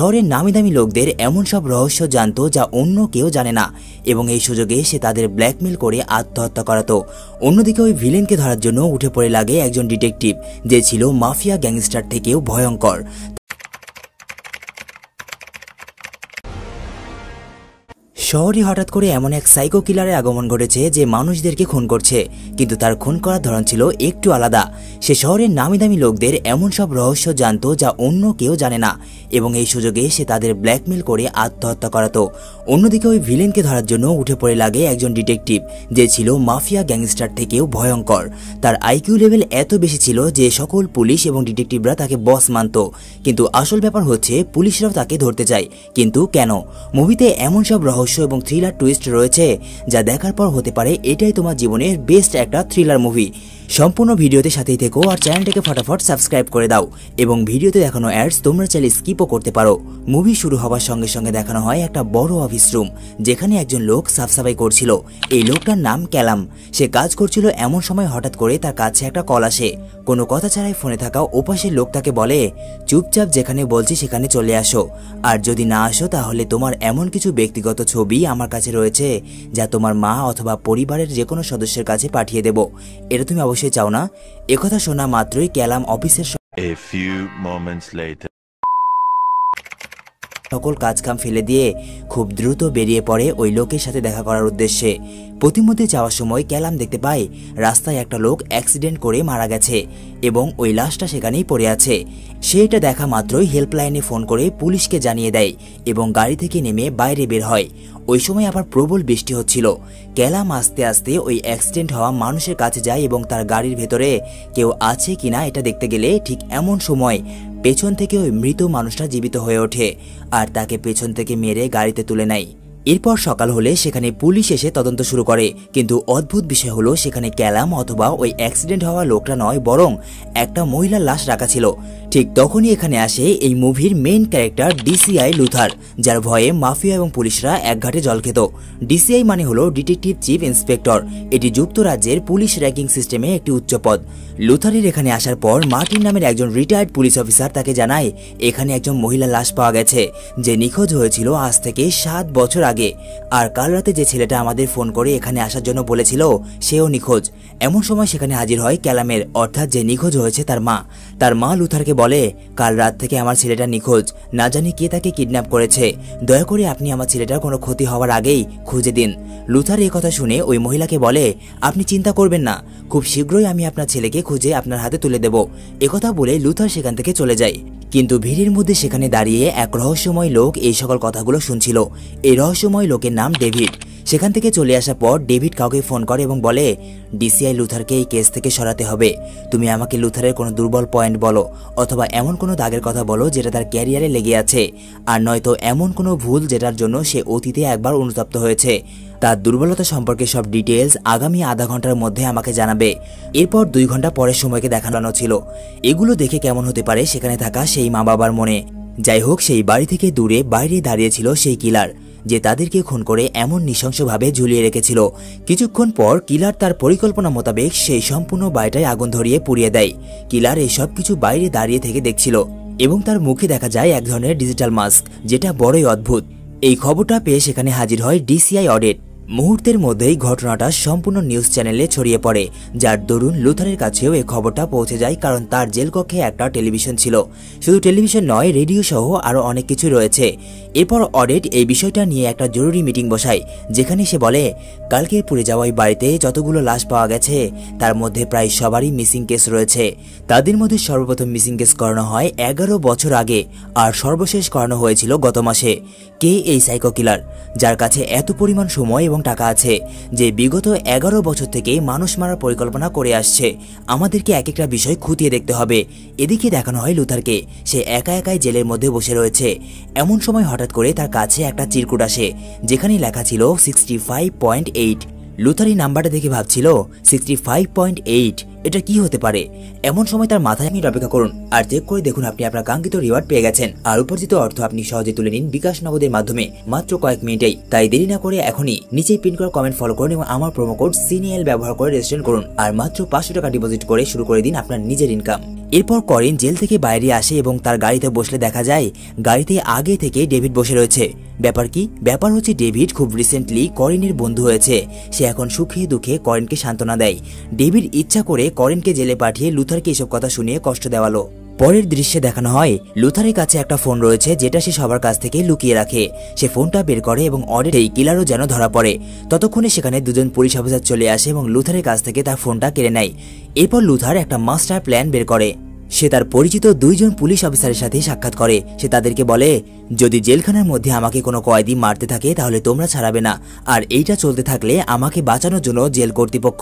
শহরের নামি দামি লোকদের এমন সব রহস্য জানতো যা অন্য কেউ জানে না এবং এই সুযোগে সে তাদের ব্ল্যাকমেল করে আত্মহত্যা করাতো। অন্যদিকে ওই ভিলেনকে ধরার জন্য উঠে পড়ে লাগে একজন ডিটেকটিভ, যে ছিল মাফিয়া গ্যাংস্টার থেকেও ভয়ঙ্কর। শহরে হঠাৎ করে এমন এক সাইকো কিলারের আগমন ঘটেছে যে মানুষদেরকে খুন করছে, কিন্তু তার খুন করার ধরন ছিল একটু আলাদা। সে শহরের নামি দামি লোকদের এমন সব রহস্য জানতো যা অন্য কেউ জানে না এবং এই সুযোগে সে তাদের ব্ল্যাকমেল করে আত্মহত্যা করাতো। অন্যদিকে ওই ভিলেনকে ধরার জন্য উঠে পড়ে লাগে একজন ডিটেকটিভ, যে ছিল মাফিয়া গ্যাংস্টার থেকেও ভয়ঙ্কর। তার আইকিউ লেভেল এত বেশি ছিল যে সকল পুলিশ এবং ডিটেকটিভরা তাকে বস মানত। কিন্তু আসল ব্যাপার হচ্ছে পুলিশরাও তাকে ধরতে চায়, কিন্তু কেন? মুভিতে এমন সব রহস্য এবং থ্রিলার টুইস্ট রয়েছে যা দেখার পর হতে পারে এটাই তোমার জীবনের বেস্ট একটা থ্রিলার মুভি। সম্পূর্ণ ভিডিওতে সাথেই থেকো আর চ্যানেলটাকে ফটাফট সাবস্ক্রাইব করে দাও এবং ভিডিওতে দেখানো অ্যাডস তোমরা চাইলে স্কিপও করতে পারো। মুভি শুরু হওয়ার সঙ্গে সঙ্গে দেখানো হয় একটা বড় অফিস রুম, যেখানে একজন লোক সাফসাফাই করছিল। এই লোকটার নাম ক্যালাম। সে কাজ করছিল, এমন সময় হঠাৎ করে তার কাছে একটা কল আসে। কোনো কথা ছাড়াই ফোনে থাকা ওপাশের লোক তাকে বলে, চুপচাপ যেখানে বলছি সেখানে চলে আসো, আর যদি না আসো তাহলে তোমার এমন কিছু ব্যক্তিগত ছবি আমার কাছে রয়েছে যা তোমার মা অথবা পরিবারের যে কোনো সদস্যের কাছে পাঠিয়ে দেব। এটা তুমি অবশ্যই চাও না? একথা শোনা মাত্রই ক্যালাম অফিসের সকল কাজকাম ফেলে দিয়ে খুব দ্রুত বেরিয়ে পড়ে ওই লোকের সাথে দেখা করার উদ্দেশ্যে। প্রতিমধ্যে যাওয়ার সময় ক্যালাম দেখতে পায় রাস্তায় একটা লোক অ্যাক্সিডেন্ট করে মারা গেছে এবং ওই লাশটা সেখানেই পড়ে আছে। সে এটা দেখা মাত্রই হেল্পলাইনে ফোন করে পুলিশকে জানিয়ে দেয় এবং গাড়ি থেকে নেমে বাইরে বের হয়। ওই সময় আবার প্রবল বৃষ্টি হচ্ছিল। ক্যালাম আস্তে আস্তে ওই অ্যাক্সিডেন্ট হওয়া মানুষের কাছে যায় এবং তার গাড়ির ভেতরে কেউ আছে কিনা এটা দেখতে গেলে ঠিক এমন সময় পেছন থেকে ওই মৃত মানুষটা জীবিত হয়ে ওঠে আর তাকে পেছন থেকে মেরে গাড়িতে তুলে নেয়। এরপর সকাল হলে সেখানে পুলিশ এসে তদন্ত শুরু করে, কিন্তু অদ্ভুত বিষয় হলো সেখানে ক্যালাম অথবা ওই অ্যাক্সিডেন্ট হওয়া লোকটা নয়, বরং একটা মহিলার লাশ রাখা ছিল। ঠিক তখনই এখানে আসে এই মুভির মেইন ক্যারেক্টার ডিসিআই লুথার, যার ভয়ে মাফিয়া এবং পুলিশরা এক ঘাটে জল খেত। ডিসিআই মানে হলো ডিটেকটিভ চিফ ইন্সপেক্টর। এটি যুক্তরাজ্যের পুলিশ র্যাঙ্কিং সিস্টেমে একটি উচ্চ পদ। লুথারের এখানে আসার পর মার্টিন নামের একজন রিটায়ার্ড পুলিশ অফিসার তাকে জানায় এখানে একজন মহিলার লাশ পাওয়া গেছে, যে নিখোঁজ হয়েছিল আজ থেকে 7 বছর আগে। আর কাল রাতে যে ছেলেটা আমাদের ফোন করে এখানে আসার জন্য বলেছিল সেও নিখোঁজ। এমন সময় সেখানে হাজির হয় ক্যালামের, অর্থাৎ যে নিখোঁজ হয়েছে তার মা। তার মা লুথারকে বলে, কাল রাত থেকে আমার ছেলেটা নিখোঁজ, না জানি কে তাকে কিডন্যাপ করেছে। দয়া করে আপনি আমার ছেলেটার কোনো ক্ষতি হওয়ার আগেই খুঁজে দিন। লুথার এই কথা শুনে ওই মহিলাকে বলে, আপনি চিন্তা করবেন না, খুব শীঘ্রই আমি আপনার ছেলেকে খুঁজে আপনার হাতে তুলে দেব। একথা বলে লুথার সেখান থেকে চলে যায়। কিন্তু ভিড়ের মধ্যে সেখানে দাঁড়িয়ে এক রহস্যময় লোক এই সকল কথাগুলো শুনছিল। এই রহস্যময় লোকের নাম ডেভিড। সেখান থেকে চলে আসার পর ডেভিড কাউকে ফোন করে এবং বলে, ডিসিআই লুথারকে এই কেস থেকে সরাতে হবে। তুমি আমাকে লুথারের কোনো দুর্বল পয়েন্ট বলো, অথবা এমন কোনো দাগের কথা বলো যেটা তার ক্যারিয়ারে লেগে আছে, আর নয়তো এমন কোনো ভুল যেটার জন্য সে অতীতে একবার অনুতপ্ত হয়েছে। তার দুর্বলতা সম্পর্কে সব ডিটেলস আগামী আধা ঘন্টার মধ্যে আমাকে জানাবে। এরপর 2 ঘন্টা পরের সময়কে দেখানো ছিল। এগুলো দেখে কেমন হতে পারে সেখানে থাকা সেই মা বাবার মনে। যাই হোক, সেই বাড়ি থেকে দূরে বাইরে দাঁড়িয়েছিল সেই কিলার, যে তাদেরকে খুন করে এমন নৃশংসভাবে ঝুলিয়ে রেখেছিল। কিছুক্ষণ পর কিলার তার পরিকল্পনা মোতাবেক সেই সম্পূর্ণ বাড়িটায় আগুন ধরিয়ে পুড়িয়ে দেয়। কিলার এই সব কিছু বাইরে দাঁড়িয়ে থেকে দেখছিল এবং তার মুখে দেখা যায় এক ধরনের ডিজিটাল মাস্ক, যেটা বড়ই অদ্ভুত। এই খবরটা পেয়ে সেখানে হাজির হয় ডিসিআই অডিট। মুহূর্তের মধ্যেই ঘটনাটা সম্পূর্ণ নিউজ চ্যানেলে ছড়িয়ে পড়ে, যার দরুন লুথারের কাছেও এই খবরটা পৌঁছে যায়, কারণ তার জেল কক্ষে একটা টেলিভিশন ছিল। শুধু টেলিভিশন নয়, রেডিও সহ আরো অনেক কিছু রয়েছে। এরপর অডিট এই বিষয়টা নিয়ে একটা জরুরি মিটিং বসায়, যেখানে সে বলে, কালকের পুড়ে যাওয়া ওই বাড়িতে যতগুলো লাশ পাওয়া গেছে তার মধ্যে প্রায় সবারই মিসিং কেস রয়েছে। তাদের মধ্যে সর্বপ্রথম মিসিং কেস করানো হয় 11 বছর আগে, আর সর্বশেষ করানো হয়েছিল গত মাসে। কে এই সাইকো কিলার, যার কাছে এত পরিমাণ সময় এবং টাকা আছে, যে বিগত 11 বছর থেকে মানুষ মারার পরিকল্পনা করে আসছে? আমাদেরকে এক একটা বিষয় খুঁটিয়ে দেখতে হবে। এদিকে দেখানো হয় লুথারকে, সে একা একাই জেলের মধ্যে বসে রয়েছে। এমন সময় হঠাৎ করে তার কাছে একটা চিরকুট আসে, যেখানে লেখা ছিল 65.8। লুথার এই নাম্বারটা দেখে ভাবছিল 65.8, এটা কি হতে পারে? এমন সময় তার মাথায় আপনি অপেক্ষা করুন আর চেক করে দেখুন আপনি আপনার কাঙ্ক্ষিত রিওয়ার্ড পেয়ে গেছেন। আর উপার্জিত অর্থ আপনি সহজে তুলে নিন বিকাশ নগদের মাধ্যমে মাত্র কয়েক মিনিটেই। তাই দেরি না করে এখনই নিচেই পিন করা কমেন্ট ফলো করুন এবং আমার প্রোমো কোড সিনিএল ব্যবহার করে রেজিস্ট্রেশন করুন আর মাত্র 500 টাকা ডিপোজিট করে শুরু করে দিন আপনার নিজের ইনকাম। এরপর করিন জেল থেকে বাইরে আসে এবং তার গাড়িতে বসলে দেখা যায় গাড়িতে আগে থেকে ডেভিড বসে রয়েছে। ব্যাপার কি? ব্যাপার হচ্ছে ডেভিড খুব রিসেন্টলি করিনের বন্ধু হয়েছে। সে এখন সুখে দুঃখে করিনকে সান্ত্বনা দেয়। ডেভিড ইচ্ছা করে করিনকে জেলে পাঠিয়ে লুথারকে এসব কথা শুনিয়ে কষ্ট দেওয়ালো। পরের দৃশ্যে দেখানো হয় লুথারের কাছে একটা ফোন রয়েছে যেটা সে সবার কাছ থেকে লুকিয়ে রাখে। সে ফোনটা বের করে এবং অডিটেই কিলারও যেন ধরা পড়ে। ততক্ষণে সেখানে দুজন পুলিশ অফিসার চলে আসে এবং লুথারের কাছ থেকে তার ফোনটা কেড়ে নেয়। এরপর লুথার একটা মাস্টার প্ল্যান বের করে। সে তার পরিচিত 2 জন পুলিশ অফিসারের সাথে সাক্ষাৎ করে। সে তাদেরকে বলে, যদি জেলখানার মধ্যে আমাকে কোনো কয়েদি মারতে থাকে তাহলে তোমরা ছাড়াবে না, আর এইটা চলতে থাকলে আমাকে বাঁচানোর জন্য জেল কর্তৃপক্ষ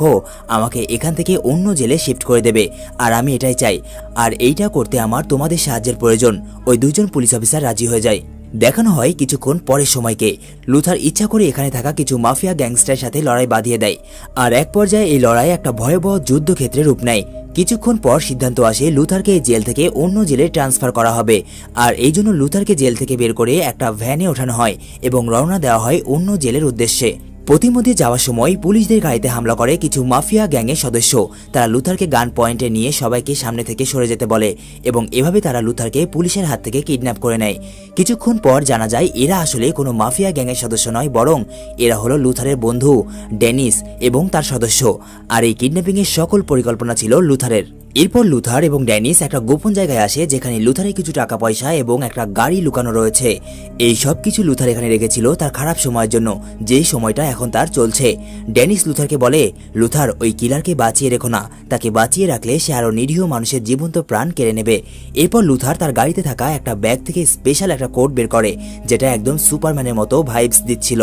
আমাকে এখান থেকে অন্য জেলে শিফট করে দেবে, আর আমি এটাই চাই। আর এইটা করতে আমার তোমাদের সাহায্যের প্রয়োজন। ওই 2 জন পুলিশ অফিসার রাজি হয়ে যায়। দেখানো হয় কিছুক্ষণ পরের সময়কে। লুথার ইচ্ছা করে এখানে থাকা কিছু মাফিয়া গ্যাংস্টারের সাথে লড়াই বাঁধিয়ে দেয়, আর এক পর্যায়ে এই লড়াই একটা ভয়াবহ যুদ্ধক্ষেত্রে রূপ নেয়। কিছুক্ষণ পর সিদ্ধান্ত আসে লুথারকে জেল থেকে অন্য জেলে ট্রান্সফার করা হবে, আর এই জন্য লুথারকে জেল থেকে বের করে একটা ভ্যানে ওঠানো হয় এবং রওনা দেওয়া হয় অন্য জেলের উদ্দেশ্যে। প্রতিমধ্যে যাওয়ার সময় পুলিশদের গাড়িতে হামলা করে কিছু মাফিয়া গ্যাংয়ের সদস্য। তারা লুথারকে গান পয়েন্টে নিয়ে সবাইকে সামনে থেকে সরে যেতে বলে এবং এভাবে তারা লুথারকে পুলিশের হাত থেকে কিডন্যাপ করে নেয়। কিছুক্ষণ পর জানা যায় এরা আসলে কোনো মাফিয়া গ্যাংয়ের সদস্য নয়, বরং এরা হলো লুথারের বন্ধু ডেনিস এবং তার সদস্য। আর এই কিডন্যাপিংয়ের সকল পরিকল্পনা ছিল লুথারের। এরপর লুথার এবং ড্যানিস একটা গোপন জায়গায় আসে যেখানে লুথারের কিছু টাকা পয়সা এবং একটা গাড়ি লুকানো রয়েছে। এই সব কিছু লুথার এখানে রেখেছিল তার খারাপ সময়ের জন্য, যেই সময়টা এখন তার চলছে। ড্যানিস লুথারকে বলে, লুথার ওই কিলারকে বাঁচিয়ে রেখো না, তাকে বাঁচিয়ে রাখলে সে আরো নিরীহ মানুষের জীবন্ত প্রাণ কেড়ে নেবে। এরপর লুথার তার গাড়িতে থাকা একটা ব্যাগ থেকে স্পেশাল একটা কোট বের করে যেটা একদম সুপারম্যানের মতো ভাইবস দিচ্ছিল।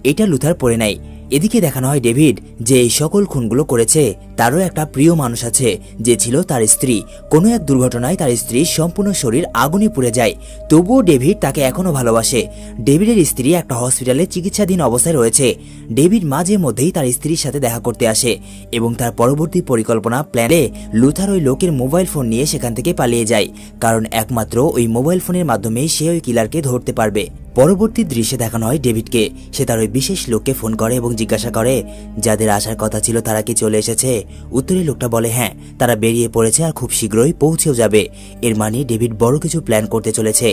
এটা লুথার পরে নেয়। এদিকে দেখানো হয় ডেভিড যে এই সকল খুনগুলো করেছে তারও একটা প্রিয় মানুষ আছে যে ছিল তার স্ত্রী। কোনো এক দুর্ঘটনায় তার স্ত্রীর সম্পূর্ণ শরীর আগুনে পুড়ে যায়, তবুও ডেভিড তাকে এখনো ভালোবাসে। ডেভিডের স্ত্রী একটা হসপিটালে চিকিৎসাধীন অবস্থায় রয়েছে। ডেভিড মাঝে মধ্যেই তার স্ত্রীর সাথে দেখা করতে আসে এবং তার পরবর্তী পরিকল্পনা প্ল্যানে লুথার ওই লোকের মোবাইল ফোন নিয়ে সেখান থেকে পালিয়ে যায়, কারণ একমাত্র ওই মোবাইল ফোনের মাধ্যমেই সে ওই কিলারকে ধরতে পারবে। পরবর্তী দৃশ্যে দেখানো হয় ডেভিডকে। সে তার ওই বিশেষ লোককে ফোন করে এবং জিজ্ঞাসা করে যাদের আসার কথা ছিল তারা কি চলে এসেছে। উত্তরে লোকটা বলে হ্যাঁ, তারা বেরিয়ে পড়েছে আর খুব শীঘ্রই পৌঁছেও যাবে। এর মানে ডেভিড বড় কিছু প্ল্যান করতে চলেছে।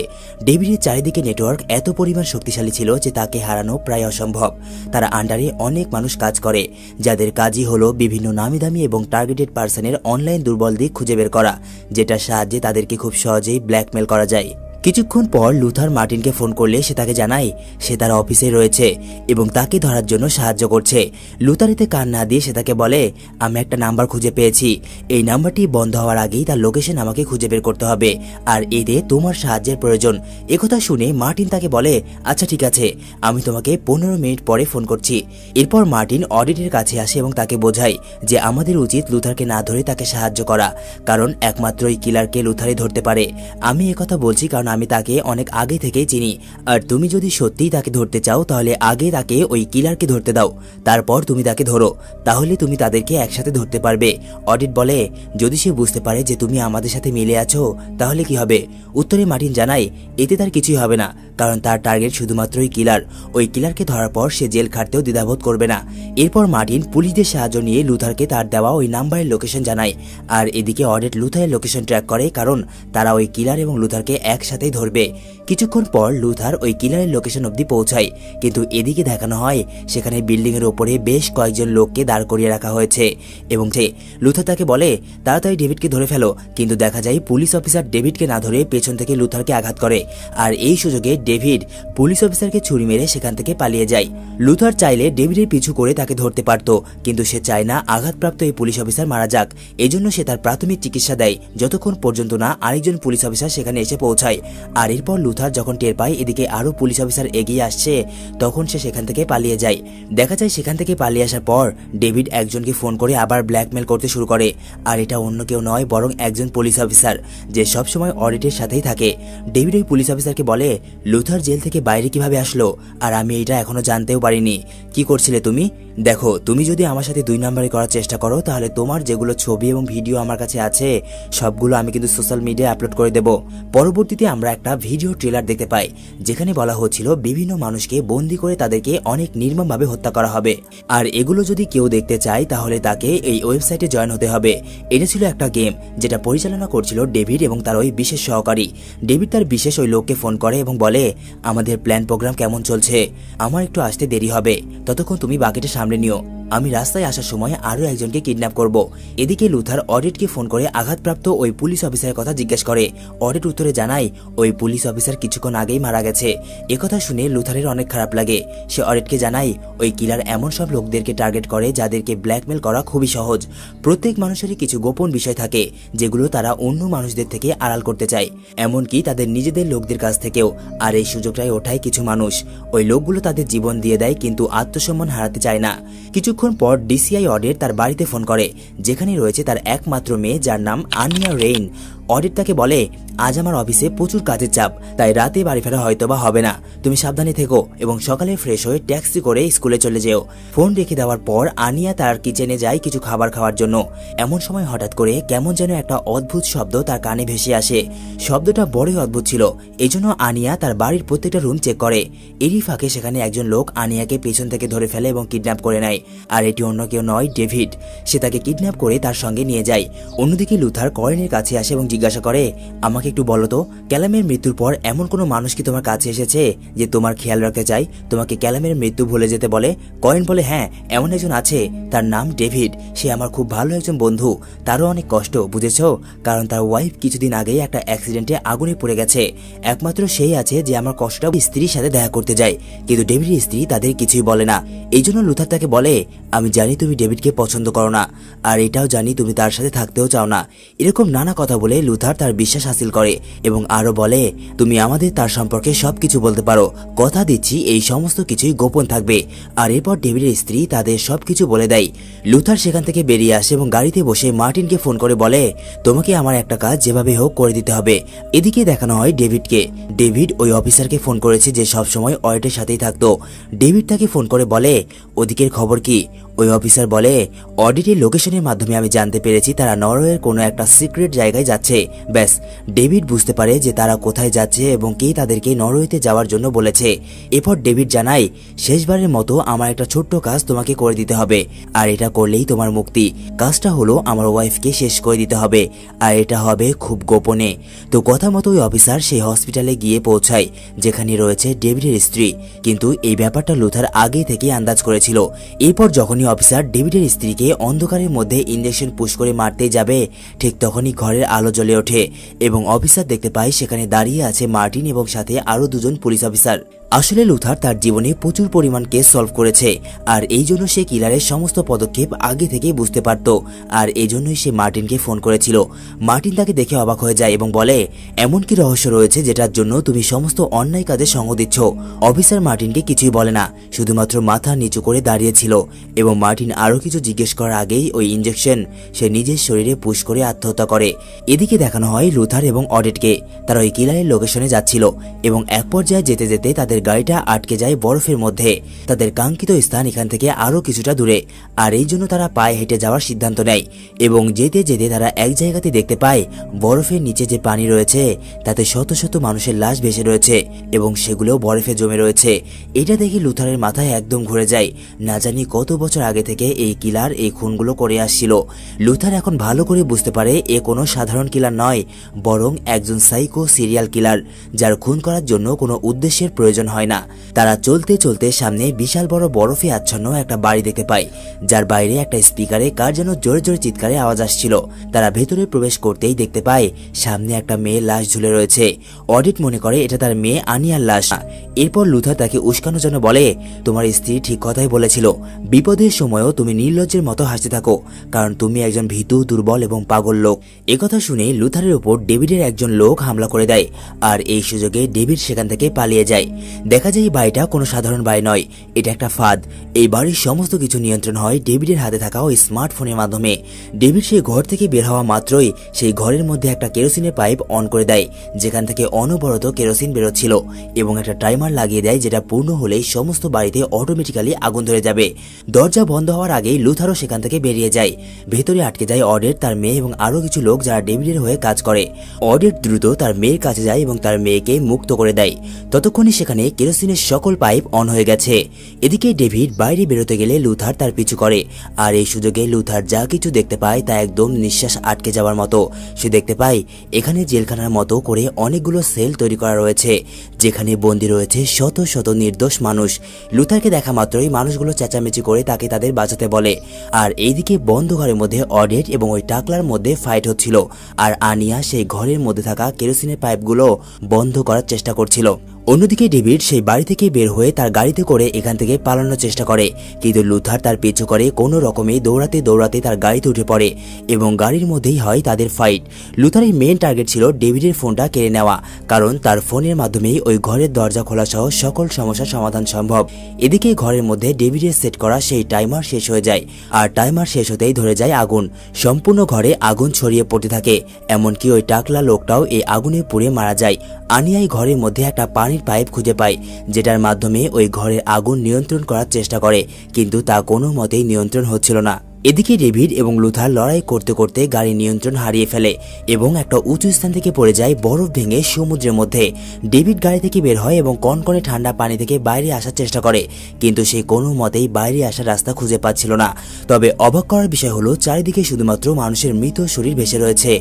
ডেভিডের চারিদিকে নেটওয়ার্ক এত পরিমাণ শক্তিশালী ছিল যে তাকে হারানো প্রায় অসম্ভব। তারা আন্ডারে অনেক মানুষ কাজ করে যাদের কাজই হলো বিভিন্ন নামি দামি এবং টার্গেটেড পার্সনের অনলাইন দুর্বল দিক খুঁজে বের করা, যেটার সাহায্যে তাদেরকে খুব সহজেই ব্ল্যাকমেল করা যায়। কিছুক্ষণ পর লুথার মার্টিনকে ফোন করলে সে তাকে জানায় সে তার অফিসে রয়েছে এবং তাকে ধরার জন্য সাহায্য করছে। লুথার এতে কান না দিয়ে সে তাকে বলে, আমি একটা নাম্বার খুঁজে পেয়েছি, এই নাম্বারটি বন্ধ হওয়ার আগেই তার লোকেশন আমাকে খুঁজে বের করতে হবে, আর এতে তোমার সাহায্যের প্রয়োজন। একথা শুনে মার্টিন তাকে বলে, আচ্ছা ঠিক আছে, আমি তোমাকে 15 মিনিট পরে ফোন করছি। এরপর মার্টিন অডিটের কাছে আসে এবং তাকে বোঝায় যে আমাদের উচিত লুথারকে না ধরে তাকে সাহায্য করা, কারণ একমাত্র এই কিলারকে লুথারই ধরতে পারে। আমি একথা বলছি কারণ আমি তাকে অনেক আগে থেকেই চিনি, আর তুমি যদি সত্যিই তাকে ধরতে চাও তাহলে আগে তাকে ওই কিলারকে ধরতে দাও, তারপর তুমি তাকে ধরো, তাহলে তুমি তাদেরকে একসাথে ধরতে পারবে। অডিট বলে, যদি সে বুঝতে পারে যে তুমি আমাদের সাথে মিলে আছো তাহলে কি হবে? উত্তরে মার্টিন জানায় এতে তার কিছুই হবে না, কারণ তার টার্গেট শুধুমাত্র ওই কিলার। ওই কিলারকে ধরার পর সে জেল খাটতেও দ্বিধাবোধ করবে না। এরপর মার্টিন পুলিশদের সাহায্য নিয়ে লুথারকে তার দেওয়া ওই নাম্বারের লোকেশন জানায়, আর এদিকে অডিট লুথারের লোকেশন ট্র্যাক করে, কারণ তারা ওই কিলার এবং লুথারকে একসাথেই ধরবে। কিছুক্ষণ পর লুথার ওই কিলারের লোকেশন অবধি পৌঁছায়, কিন্তু এদিকে দেখানো হয় সেখানে বিল্ডিং এর ওপরে বেশ কয়েকজন লোককে দাঁড় করিয়ে রাখা হয়েছে এবং লুথার তাকে বলে তাড়াতাড়ি ডেভিডকে ধরে ফেলো, কিন্তু দেখা যায় পুলিশ অফিসার ডেভিডকে না ধরে পেছন থেকে লুথারকে আঘাত করে, আর এই সুযোগে ডেভিড পুলিশ অফিসারকে ছুরি মেরে সেখান থেকে পালিয়ে যায়। লুথার চাইলে ডেভিডের পিছু করে তাকে ধরতে পারত, কিন্তু সে চায় না আঘাতপ্রাপ্ত এই পুলিশ অফিসার মারা যাক। এজন্য সে তার প্রাথমিক চিকিৎসা দেয় যতক্ষণ পর্যন্ত না আরেকজন পুলিশ অফিসার সেখানে এসে পৌঁছায়। আর এরপর লুথার যখন টের পায় এদিকে আরো পুলিশ অফিসার এগিয়ে আসছে, তখন সে সেখান থেকে পালিয়ে যায়। দেখা যায় সেখান থেকে পালিয়ে আসার পর ডেভিড একজনকে ফোন করে আবার ব্ল্যাকমেল করতে শুরু করে, আর এটা অন্য কেউ নয় বরং একজন পুলিশ অফিসার যে সবসময় অডিটের সাথেই থাকে। ডেভিড ওই পুলিশ অফিসারকে বলে, লুথার জেল থেকে বাইরে কিভাবে আসলো, আর আমি এটা এখনো জানতেও পারিনি, কি করছিলে তুমি? দেখো, তুমি যদি আমার সাথে 2 নম্বরে করার চেষ্টা করো তাহলে তোমার যেগুলো ছবি এবং ভিডিও আমার কাছে আছে সবগুলো আমি কিন্তু সোশ্যাল মিডিয়ায় আপলোড করে দেব। পরবর্তীতে আমরা একটা ভিডিও ট্রেলার দেখতে পাই যেখানে বলা হচ্ছিল বিভিন্ন মানুষকে বন্দী করে তাদেরকে অনেক নির্মমভাবে হত্যা করা হবে, আর এগুলো যদি কেউ দেখতে চায় তাহলে তাকে এই ওয়েবসাইটে জয়েন হতে হবে। এটা ছিল একটা গেম যেটা পরিচালনা করছিল ডেভিড এবং তার ওই বিশেষ সহকারী। ডেভিড তার বিশেষ ওই লোককে ফোন করে এবং বলে, আমাদের প্ল্যান প্রোগ্রাম কেমন চলছে, আমার একটু আসতে দেরি হবে, ততক্ষণ তুমি বাকিটা সামলে নিও, আমি রাস্তায় আসার সময় আরো একজনকে কিডন্যাপ করব। এদিকে লুথার অডিটকে ফোন করে আঘাতপ্রাপ্ত ওই পুলিশ অফিসারের কথা জিজ্ঞেস করে। অডিট উত্তরে জানায় ওই পুলিশ অফিসার কিছুক্ষণ আগেই মারা গেছে। একথা শুনে লুথারের অনেক খারাপ লাগে। সে অডিটকে জানায় ওই কিলার এমন সব লোকদেরকে টার্গেট করে যাদেরকে ব্ল্যাকমেল করা খুবই সহজ। প্রত্যেক মানুষেরই কিছু গোপন বিষয় থাকে যেগুলো তারা অন্য মানুষদের থেকে আড়াল করতে চায়, এমনকি তাদের নিজেদের লোকদের কাছ থেকেও। আর এই সুযোগটাই ওঠায় কিছু মানুষ। ওই লোকগুলো তাদের জীবন দিয়ে দেয় কিন্তু আত্মসম্মান হারাতে চায় না। কিছুক্ষণ পর ডিসিআই অডিট তার বাড়িতে ফোন করে যেখানে রয়েছে তার একমাত্র মেয়ে যার নাম আনিয়া রেইন। অডিট তাকে বলে, আজ আমার অফিসে প্রচুর কাজের চাপ, তাই রাতে বাড়ি ফেরা হয়তোবা হবে না, তুমি সাবধানে থেকো এবং সকালে ফ্রেশ হয়ে ট্যাক্সি করে স্কুলে চলে যেও। ফোন রেখে দেওয়ার পর আনিয়া তার কিচেনে যায় কিছু খাবার খাওয়ার জন্য। এমন সময় হঠাৎ করে কেমন যেন একটা অদ্ভুত শব্দ তার কানে ভেসে আসে। শব্দটা বড়ই অদ্ভুত ছিল, এই জন্য আনিয়া তার বাড়ির প্রত্যেকটা রুম চেক করে। এরই ফাঁকে সেখানে একজন লোক আনিয়াকে পেছন থেকে ধরে ফেলে এবং কিডন্যাপ করে নেয়। আর এটি অন্য কেউ নয়, ডেভিড। সে তাকে কিডন্যাপ করে তার সঙ্গে নিয়ে যায়। অন্যদিকে লুথার কয়েনের কাছে আসে এবং জিজ্ঞাসা করে, আমাকে একটু বলো তো, ক্যালামের মৃত্যুর পর এমন কোনো মানুষ কি তোমার কাছে এসেছে যে তোমার খেয়াল রাখতে চাই, তোমাকে ক্যালামের মৃত্যু ভুলে যেতে বলে? কয়েন বলে, হ্যাঁ, এমন একজন আছে, তার নাম ডেভিড। সে আমার খুব ভালো একজন বন্ধু, তারও অনেক কষ্ট, বুঝেছ? কারণ তার ওয়াইফ কিছুদিন আগেই একটা অ্যাক্সিডেন্টে আগুনে পড়ে গেছে। একমাত্র সেই আছে যে আমার কষ্টটা স্ত্রীর সাথে দেখা করতে যায়, কিন্তু ডেভিডের স্ত্রী তাদের কিছুই বলে না। এই জন্য লুথার তাকে বলে, আমি জানি তুমি ডেভিডকে পছন্দ করো না, আর এটাও জানি তুমি তার সাথে থাকতেও চাও না। এরকম নানা কথা বলে লুথার তার বিশ্বাস হাসিল করে এবং আরো বলে, তুমি আমাদের তার সম্পর্কে সবকিছু বলতে পারো, কথা দিচ্ছি এই সমস্ত কিছুই গোপন থাকবে। আর এরপর ডেভিডের স্ত্রী তাদের সবকিছু বলে দেয়। লুথার সেখান থেকে বেরিয়ে আসে এবং গাড়িতে বসে মার্টিনকে ফোন করে বলে, তোমাকে আমার একটা কাজ যেভাবে হোক করে দিতে হবে। এদিকে দেখানো হয় ডেভিডকে। ডেভিড ওই অফিসারকে ফোন করেছে যে সবসময় অয়েটের সাথেই থাকতো। ডেভিড তাকে ফোন করে বলে, ওদিকের খবর কি? ওই অফিসার বলে, অডিটের লোকেশনের মাধ্যমে আমি জানতে পেরেছি তারা নরওয়ের কোনো একটা সিক্রেট জায়গায় যাচ্ছে। ব্যাস, ডেভিড বুঝতে পারে যে তারা কোথায় যাচ্ছে এবং কে তাদেরকে নরওয়েতে যাওয়ার জন্য বলেছে। এরপর ডেভিড জানায়, শেষবারের মতো আমার একটা ছোট্ট কাজ তোমাকে করে দিতে হবে, আর এটা করলেই তোমার মুক্তি। কাজটা হলো আমার ওয়াইফকে শেষ করে দিতে হবে, আর এটা হবে খুব গোপনে। তো কথা মতো ওই অফিসার সেই হসপিটালে গিয়ে পৌঁছায় যেখানে রয়েছে ডেভিডের স্ত্রী, কিন্তু এই ব্যাপারটা লুথার আগে থেকে আন্দাজ করেছিল। এরপর যখনই অফিসার ডেভিডের স্ত্রীকে অন্ধকারের মধ্যে ইঞ্জেকশন পুশ করে মারতে যাবে, ঠিক তখনই ঘরের আলো জ্বলে ওঠে এবং অফিসার দেখতে পায় সেখানে দাঁড়িয়ে আছে মার্টিন এবং সাথে আরো দুজন পুলিশ অফিসার। আসলে লুথার তার জীবনে প্রচুর পরিমাণ কেস সলভ করেছে, আর এই জন্য সে কিলারের সমস্ত পদক্ষেপ আগে থেকেই বুঝতে পারত, আর এই জন্যই সে মার্টিনকে ফোন করেছিল। মার্টিন তাকে দেখে অবাক হয়ে যায় এবং বলে, এমন কি রহস্য রয়েছে যেটার জন্য তুমি সমস্ত অন্যায় কাজে সঙ্গ দিচ্ছ? অফিসার মার্টিনকে কিছুই বলে না, শুধুমাত্র মাথা নিচু করে দাঁড়িয়েছিল এবং মার্টিন আরো কিছু জিজ্ঞেস করার আগেই ওই ইঞ্জেকশন সে নিজের শরীরে পুশ করে আত্মহত্যা করে। এদিকে দেখানো হয় লুথার এবং অডিটকে। তারা ওই কিলারের লোকেশনে যাচ্ছিল এবং এক পর্যায়ে যেতে যেতে তাদের গাড়িটা আটকে যায় বরফের মধ্যে। তাদের কাঙ্ক্ষিত স্থান এখান থেকে আরো কিছুটা দূরে, আর এই জন্য তারা পায়ে হেঁটে যাওয়ার সিদ্ধান্ত নেয় এবং যেতে যেতে তারা এক জায়গাতে দেখতে পায় বরফের নিচে যে পানি রয়েছে তাতে শত শত মানুষের লাশ ভেসে রয়েছে এবং সেগুলো বরফে জমে রয়েছে। এটা দেখে লুথারের মাথায় একদম ঘুরে যায়, না জানি কত বছর আগে থেকে এই কিলার এই খুনগুলো করে আসছিল। লুথার এখন ভালো করে বুঝতে পারে এ কোনো সাধারণ কিলার নয়, বরং একজন সাইকো সিরিয়াল কিলার যার খুন করার জন্য কোনো উদ্দেশ্যের প্রয়োজন হয় না। তারা চলতে চলতে সামনে বিশাল বড় বরফে আচ্ছন্ন একটা বাড়ি দেখতে পায়, যার বাইরে একটা স্পিকারে কার যেন জোরে জোরে চিৎকারে আওয়াজ আসছিল। তারা ভেতরে প্রবেশ করতেই দেখতে পায় সামনে একটা মেয়ের লাশ ঝুলে রয়েছে। অডিট মনে করে এটা তার মেয়ে আনিয়ার লাশ। এরপর লুথার তাকে উস্কানোর জন্য বলে, তোমার স্ত্রী ঠিক কথাই বলেছিল, বিপদের সময়ও তুমি নির্লজ্জের মতো হাসতে থাকো, কারণ তুমি একজন ভীতু, দুর্বল এবং পাগল লোক। একথা শুনে লুথারের উপর ডেভিডের একজন লোক হামলা করে দেয়, আর এই সুযোগে ডেভিড সেখান থেকে পালিয়ে যায়। দেখা যায় এই বাড়িটা কোনো সাধারণ বাড়ি নয়, এটা একটা ফাঁদ। এই বাড়ির সমস্ত কিছু নিয়ন্ত্রণ হয় ডেভিডের হাতে থাকা ওই স্মার্টফোনের মাধ্যমে। ডেভিড সেই ঘর থেকে বের হওয়া মাত্রই সেই ঘরের মধ্যে একটা কেরোসিনের পাইপ অন করে দেয়, যেখান থেকে অনবরত কেরোসিন বেরোচ্ছিল, এবং একটা টাইমার লাগিয়ে দেয় যেটা পূর্ণ হলেই সমস্ত বাড়িতে অটোমেটিক্যালি আগুন ধরে যাবে। দরজা বন্ধ হওয়ার আগেই লুথারও সেখান থেকে বেরিয়ে যায়। ভেতরে আটকে যায় অডেট, তার মেয়ে এবং আরো কিছু লোক যারা ডেভিডের হয়ে কাজ করে। অডেট দ্রুত তার মেয়ের কাছে যায় এবং তার মেয়েকে মুক্ত করে দেয়। ততক্ষণে সেখানে কেরোসিনের সকল পাইপ অন হয়ে গেছে। এদিকে ডেভিড বাইরে বেরোতে গেলে লুথার তার পিছু করে, আর এই সুযোগে লুথার যা কিছু দেখতে পায় তা একদম নিঃশ্বাস আটকে যাওয়ার মতো। সে দেখতে পায় এখানে জেলখানার মতো করে অনেকগুলো সেল তৈরি করা রয়েছে, যেখানে বন্দী রয়েছে শত শত নির্দোষ মানুষ। লুথারকে দেখা মাত্রই মানুষগুলো চেঁচামেচি করে তাকে তাদের বাঁচাতে বলে। আর এইদিকে বন্ধ ঘরের মধ্যে অডেট এবং ওই টাকলার মধ্যে ফাইট হচ্ছিল, আর আনিয়া সেই ঘরের মধ্যে থাকা কেরোসিনের পাইপগুলো বন্ধ করার চেষ্টা করছিল। অন্যদিকে ডেভিড সেই বাড়ি থেকে বের হয়ে তার গাড়িতে করে এখান থেকে পালানোর চেষ্টা করে, কিন্তু লুথার তার পিছু করে কোনো রকমে দৌড়াতে দৌড়াতে তার গাড়িতে উঠে পড়ে এবং গাড়ির মধ্যেই হয় তাদের ফাইট। লুথারের মেন টার্গেট ছিল ডেভিডের ফোনটা কেড়ে নেওয়া, কারণ তার ফোনের মাধ্যমেই ওই ঘরের দরজা খোলা সহ সকল সমস্যার সমাধান সম্ভব। এদিকে ঘরের মধ্যে ডেভিডের সেট করা সেই টাইমার শেষ হয়ে যায়, আর টাইমার শেষ হতেই ধরে যায় আগুন। সম্পূর্ণ ঘরে আগুন ছড়িয়ে পড়তে থাকে, এমনকি ওই টাকলা লোকটাও এই আগুনে পুড়ে মারা যায়। আনিয়াই ঘরের মধ্যে একটা পানির পাইপ খুঁজে পায়, যেটার মাধ্যমে ওই ঘরের আগুন নিয়ন্ত্রণ করার চেষ্টা করে, কিন্তু তা কোনো মতেই নিয়ন্ত্রণ হচ্ছিল না। এদিকে ডেভিড এবং লুথার লড়াই করতে করতে গাড়ি নিয়ন্ত্রণ হারিয়ে ফেলে এবং একটা উঁচু স্থান থেকে পড়ে যায় বরফ ভেঙে সমুদ্রের মধ্যে। ডেভিড গাড়ি থেকে বের হয় এবং কনকনে ঠান্ডা পানি থেকে বাইরে আসার চেষ্টা করে, কিন্তু সে কোনো মতেই বাইরে আসার রাস্তা খুঁজে পাচ্ছিল না। তবে অবাক করার বিষয় হলো চারিদিকে শুধুমাত্র মানুষের মৃত শরীর ভেসে রয়েছে,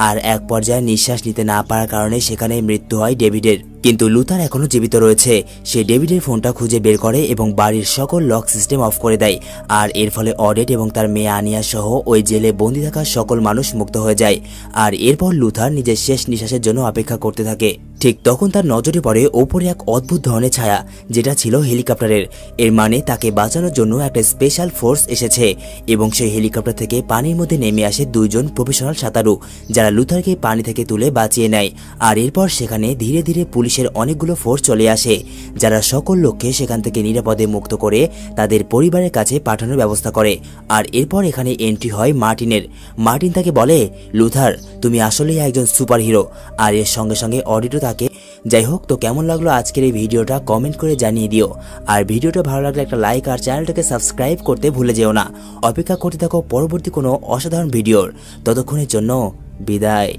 আর এক পর্যায়ে নিঃশ্বাস নিতে না পারার কারণে সেখানে মৃত্যু হয় ডেভিডের। কিন্তু লুথার এখনো জীবিত রয়েছে। সে ডেভিডের ফোনটা খুঁজে বের করে এবং বাড়ির সকল লক সিস্টেম অফ করে দেয়, আর এর ফলে অডেট এবং তার মেয়ে আনিয়া সহ ওই জেলে বন্দী থাকা সকল মানুষ মুক্ত হয়ে যায়। আর এরপর লুথার নিজের শেষ নিঃশ্বাসের জন্য অপেক্ষা করতে থাকে। ঠিক তখন তার নজরে পড়ে ওপরে এক অদ্ভুত ধরনের ছায়া, যেটা ছিল হেলিকপ্টারের। এর মানে তাকে বাঁচানোর জন্য একটা স্পেশাল ফোর্স এসেছে, এবং সেই হেলিকপ্টার থেকে পানির মধ্যে নেমে আসে দুইজন প্রফেশনাল সাঁতারু, যারা লুথারকে পানি থেকে তুলে বাঁচিয়ে নেয়। আর এরপর সেখানে ধীরে ধীরে পুলিশের অনেকগুলো ফোর্স চলে আসে, যারা সকল লোককে সেখান থেকে নিরাপদে মুক্ত করে তাদের পরিবারের কাছে পাঠানোর ব্যবস্থা করে। আর এরপর এখানে এন্ট্রি হয় মার্টিনের। মার্টিন তাকে বলে, লুথার তুমি আসলেই একজন সুপার হিরো। আর এর সঙ্গে সঙ্গে অডিটও তাকে। যাই হোক, তো কেমন লাগলো আজকের এই ভিডিওটা কমেন্ট করে জানিয়ে দিও। আর ভিডিওটা ভালো লাগলে একটা লাইক আর চ্যানেলটাকে সাবস্ক্রাইব করতে ভুলে যেও না। অপেক্ষা করতে থাকো পরবর্তী কোনো অসাধারণ ভিডিওর। ততক্ষণের জন্য বিদায়।